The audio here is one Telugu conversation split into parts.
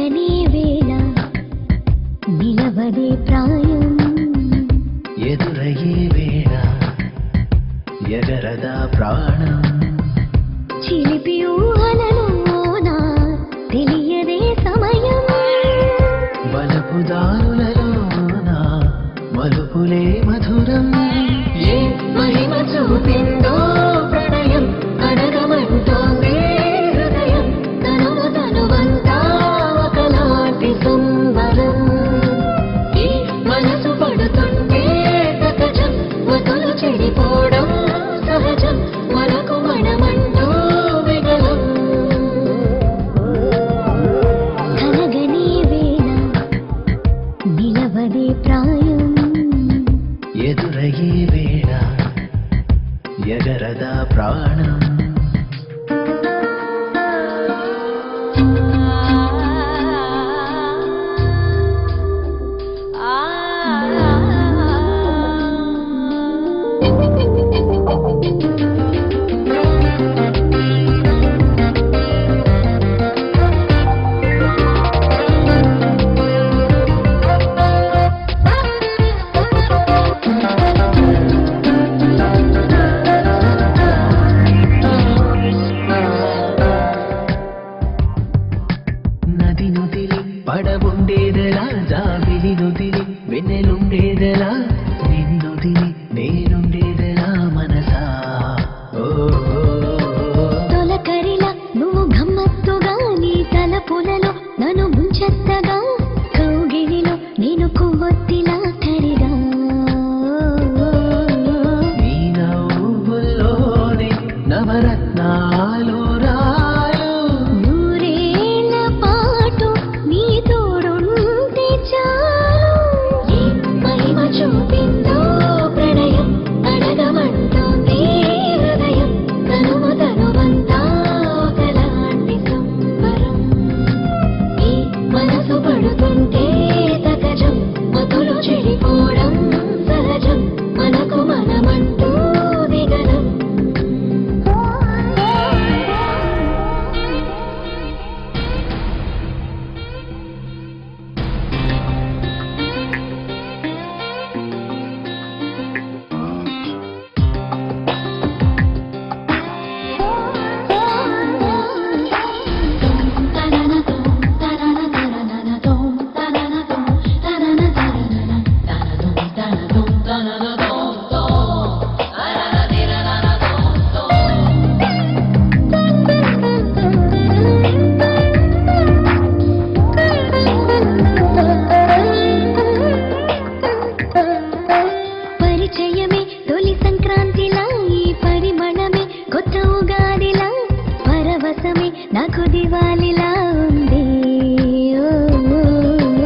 కలగని వేళ నిలవదే ప్రాయం ఎదురయ్యే వేళ ఎగరదా ప్రాణం చిలిపి ఊహలలోన తెలియదే సమయం బలపు దారులలోన మలుపులే మధురం ఏ మహిమ చూపిందో ప్రణయం అడగమంటోంది హృదయం తనువంతా ఒకలాంటి సంబరం ఈ మనసు పడుతుంటే సహజం వతులు చెడిపోవడం సహజం మనకు మనమంటూ విగలం కలగని వేళ నిలవదే ప్రాయం ఎదురయ్యే వేళ ఎగరదా ప్రాణం నది నుదిలి పడవుండేదెలా జాబిలి నుదిలి వెన్నెలుండేదెలా నిన్నుదిలి నేనుండేదెలా మనసా ఓ తొలకరిలా నువ్వు గమ్మత్తుగా నీ తలపులలో నన్ను ముంచెత్తగా కౌగిలిలో నేను కొవ్వొత్తిలా కరిగా నీ నవ్వుల్లోనే నవరత్నాలు రాలు నూరేళ్ల పాటు నీ తోడుంటే చాలు ఏ మహిమ చూపిందో ప్రణయం అడగమంటోంది హృదయం తనువంతా ఒకలాంటి సంబరం ఈ మనసు పడుతుంటే సహజం మతులు చెడిపోవడం సహజం మనకు మనమంటూ దిగలం పరిచయమే తొలి సంక్రాంతిలా ఈ పరిమళమే కొత్త ఉగాదిలా పరవశమే నాకు దివాలిలా ఉంది ఓ, ఓ,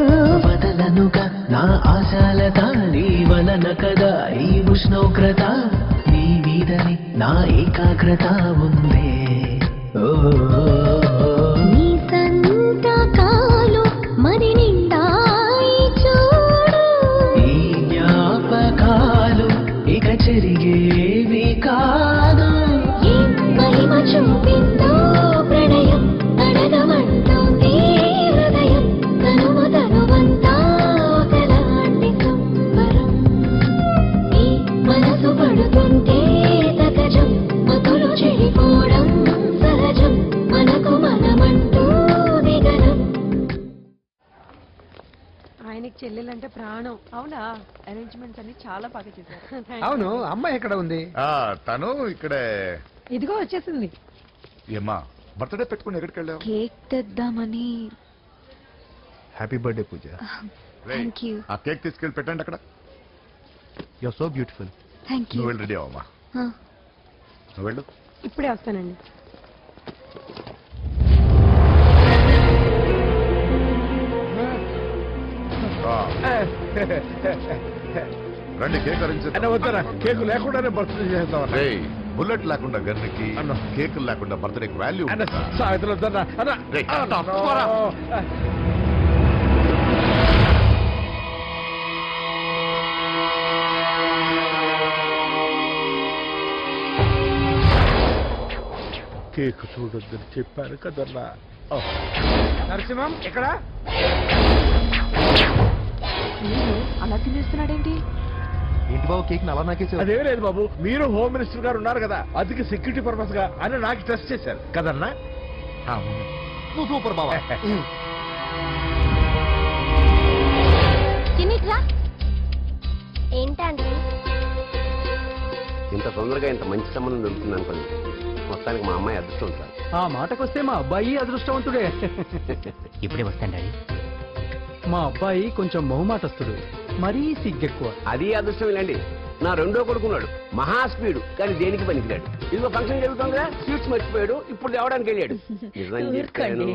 ఓ. వదలనుగా నా ఆశాలత నీ వలన కదా ఈ ఉష్ణోగ్రత నీ మీదని నా ఏకాగ్రత ఉందే ఓ నీ సంతకాలు మరి నిండా ఈ చూడు ఈ జ్ఞాపకాలు ఇక చెరిగేవి కాదు ఏ మహిమ చూపిందో ప్రణయం అడగమంటోంది హృదయం తనువంతా ఒకలాంటి సంబరం ఈ మనసు పడుతుంటే సహజం మతులు చెడిపోవడం సహజం మనకు మనమంటూ దిగలం ఆయనకి చెల్లెలంటే ప్రాణం. అవునా? అరేంజ్మెంట్స్ అన్ని చాలా బాగా చేశారు. అవును, అమ్మాయి ఎక్కడ ఉంది? తను ఇక్కడే. ఇదిగో వచ్చేసింది. ఏమ్మా బర్త్డే పెట్టుకుని ఎక్కడికి వెళ్ళావు? కేక్ తెద్దామని. Happy birthday Pooja. Thank you. ఆ కేక్ తీసుకెళ్ళి పెట్టండి అక్కడ. You are so beautiful. Thank you. నువ్వు వెళ్ళి రెడీ అవమ్మా. నువ్వు వెళ్ళు. ఇప్పుడే వస్తానండి. రండి కేక్ వద్దరా, కేకు లేకుండానే బర్త్డే చేస్తాం. బుల్లెట్ లేకుండా గన్నుకి కేక్ లేకుండా బర్త్డేకి వాల్యూ. సాయంత్రం వద్దన్నా. కేక్ చూడొద్దని చెప్పాను కదన్నా. నరసింహం ఎక్కడ? మీరు అలా తినేస్తున్నాడేంటి? ఏంటి బాబు కేక్ అలా నాకేసావు? అదేం లేదు బాబు, మీరు హోమ్ మినిస్టర్ గారు ఉన్నారు కదా, అందుకే సెక్యూరిటీ పర్పస్ గా అని నాకు టెస్ట్ చేశారు కదన్నా. నువ్వు సూపర్ బాబా. చిన్నిట్రా ఏంటండి? ఇంత తొందరగా ఇంత మంచి సంబంధం దొరుకుతుంది అనుకోండి. మొత్తానికి మా అమ్మాయి అదృష్టం సార్. ఆ మాటకొస్తే మా అబ్బాయి అదృష్టవంతుడే. ఇప్పుడే వస్తాను డాడీ. మా అబ్బాయి కొంచెం మొహమాటస్తుడు, మరీ సిగ్గెక్కువ. అది అదృష్టం ఇలాండి. నా రెండో కొడుకున్నాడు, మహా స్పీడు, కానీ దేనికి పనికిరాడు. ఇదిగో ఫంక్షన్ జరుగుతుందిగా, స్వీట్స్ మర్చిపోయాడు, ఇప్పుడు తేవడానికి వెళ్ళాడు. నిజం చెప్పాను.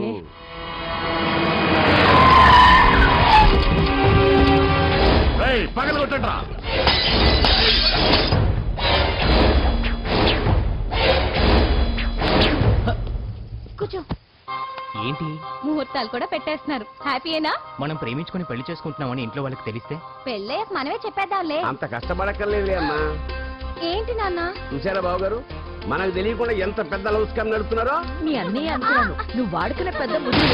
పగల కొట్టండ్రా. కూర్చో. ఏంటి ముహూర్తాలు కూడా పెట్టేస్తున్నారు. హ్యాపీయేనా? మనం ప్రేమించుకుని పెళ్లి చేసుకుంటున్నామని ఇంట్లో వాళ్ళకి తెలిస్తే? పెళ్ళయ్యాక మనమే చెప్పేద్దాంలే. అంత కష్టపడక్కర్లేదులే అమ్మా. ఏంటి నాన్న? చూసారా బాబు గారు, మనకు తెలియకుండా ఎంత పెద్ద లవ్ స్కామ్ నడుపుతున్నారో. మీ అన్నయ్య అనుకున్నాను, నువ్వు వాడుకునే పెద్ద బుద్ధి.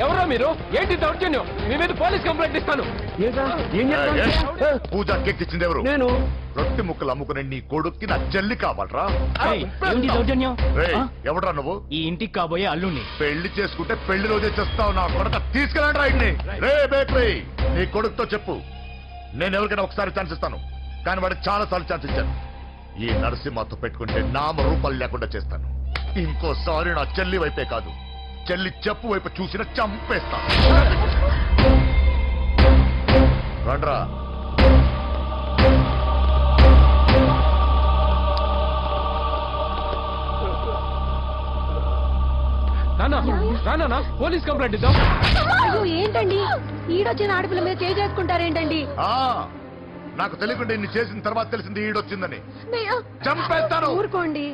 ఎవరో మీరు? ఏంటి దౌర్జన్యం? మీ మీద పోలీస్ కంప్లైంట్ ఇస్తాను. ఏం చేస్తాను? పూజ కేక్ ఇచ్చింది ఎవరు? నేను రొట్టె ముక్కలు అమ్ముకునే నీ కొడుక్కి నా చెల్లి కావాలరా? ఏయ్, ఏంటి దౌర్జన్యం? రేయ్, ఆ? ఎవడ్రా నువ్వు? ఈ ఇంటికి కాబోయే అల్లుణ్ణి. పెళ్లి చేసుకుంటే పెళ్లిలో చేస్తావు నా కొడుక. తీసుకెళ్ళండి రాయిడ్ని. రే బేకరీ, నీ కొడుకుతో చెప్పు, నేను ఎవరికైనా ఒకసారి ఛాన్స్ ఇస్తాను, కానీ వాడికి చాలా సార్లు ఛాన్స్ ఇచ్చాను. ఈ నరసింహతో పెట్టుకుంటే నామ రూపాలు లేకుండా చేస్తాను. ఇంకోసారి నా చెల్లి వైపే కాదు, చెల్లి చెప్పు వైపు చూసిన చంపేస్తాను. రండ్రా. నానా పోలీస్ కంప్లైంట్ ఇద్దాం. అయ్యో ఏంటండి, ఈడొచ్చిన ఆడపిల్ల మీద చేసుకుంటారేంటండి? ఆ, నాకు తెలియకుండా ఇన్ని చేసిన తర్వాత తెలిసింది ఈడొచ్చిందని. చంపేస్తాను. ఊరుకోండి.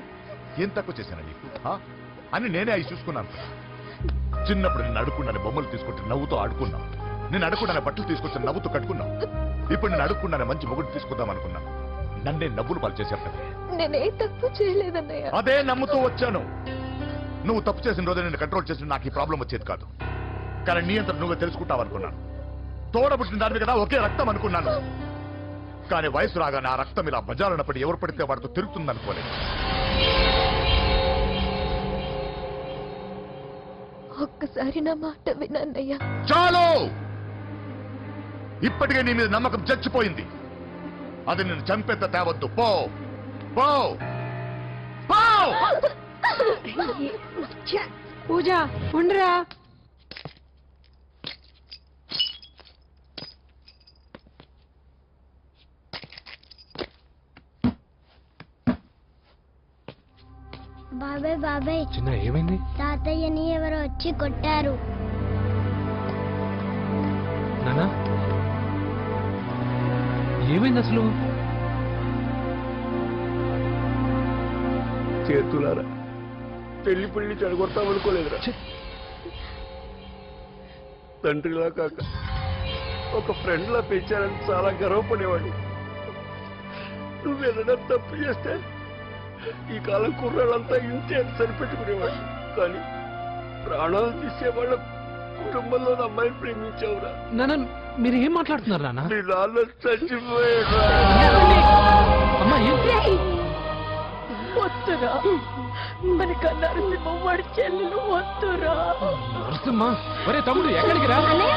ఏం తక్కువ చేశాను నీకు అని నేనే అవి చూసుకున్నాను. చిన్నప్పుడు నేను అడుక్కున్నాను బొమ్మలు తీసుకుంటే నవ్వుతూ ఆడుకున్నా, నేను అడుక్కున్నాను బట్టలు తీసుకొచ్చి నవ్వుతూ కట్టుకున్నా. ఇప్పుడు నేను అడుక్కున్నాను మంచి మొగుడు తీసుకుందాం అనుకున్నా, నన్నే నవ్వులు పాలు చేసేట. నేనే తప్పు చేయలేదన్నయ్య. అదే నమ్ముతూ వచ్చాను. నువ్వు తప్పు చేసిన రోజు నేను కంట్రోల్ చేసిన నాకు ఈ ప్రాబ్లం వచ్చేది కాదు. కానీ నీ అంతా నువ్వే తెలుసుకుంటావు అనుకున్నాను. తోడబుట్టిన దాని కదా ఒకే రక్తం అనుకున్నాను. కానీ వయసు రాగానే ఆ రక్తం ఇలా బజారునప్పుడు ఎవరు పడితే వాడితో తిరుగుతుంది అనుకోలేదు. ఒక్కసారి నా మాట వినన్నయ్య. చాలు, ఇప్పటికే నీ మీద నమ్మకం చచ్చిపోయింది. అది నేను చంపేత తేవద్దు. పో పో పో. పూజ ఉండరా. బాబాయ్ బాబాయ్, చిన్న ఏమైంది? తాతయ్యని ఎవరో వచ్చి కొట్టారు. నానా ఏమైంది అసలు? చేతులారా పెళ్లి పెళ్లి చెడగొడతామనుకోలేదురా. తండ్రిలా కాక ఒక ఫ్రెండ్ లా పెంచారని చాలా గర్వపడేవాడు. నువ్వేదైనా తప్పు చేస్తే ఈ కాలం కుర్రాళ్ళంతా ఇంతే అని సరిపెట్టుకునేవాడు. కానీ ప్రాణాలు తీసేవాళ్ళ కుటుంబంలో అమ్మాయిని ప్రేమించావురా. నాన్న మీరు ఏం మాట్లాడుతున్నారు నాన్న? నీ నాన్న చచ్చిపోయాడు. అమ్మా వద్దురా, మనకు నరసింహ వాడి చెల్లెలు వద్దురా. నరసింహ, ఒరే తమ్ముడు ఎక్కడికి రా? అన్నయ్య